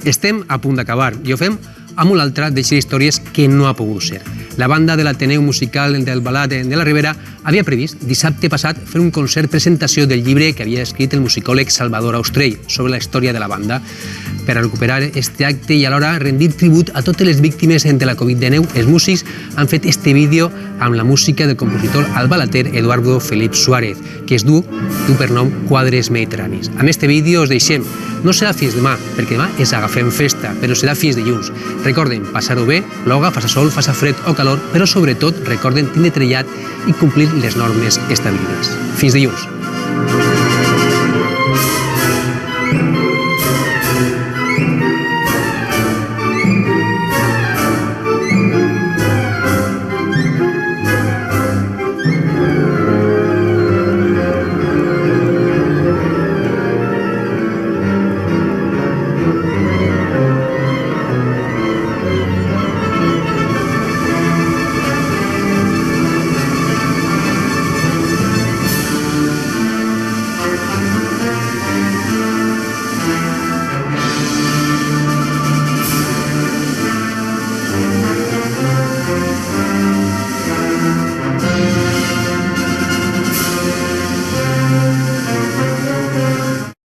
Estem a punt d'acabar i ho fem amb una altra de les històries que no ha pogut ser. La banda de l'Ateneu Musical del Balat de la Ribera havia previst dissabte passat fer un concert presentació del llibre que havia escrit el musicòleg Salvador Austrell sobre la història de la banda. Per a recuperar este acte i alhora rendir tribut a totes les víctimes de la Covid-19, els músics han fet este vídeo amb la música del compositor albalater Eduardo Felip Suárez, que es du per nom Quadres Mediterranis. Amb este vídeo us deixem. No serà fins demà, perquè demà és agafem festa, però serà fins dilluns. Recorden, passar-ho bé, loga, faça sol, faça fred o calor, però sobretot recorden tindre trellat i complir les normes establides. Fins dilluns.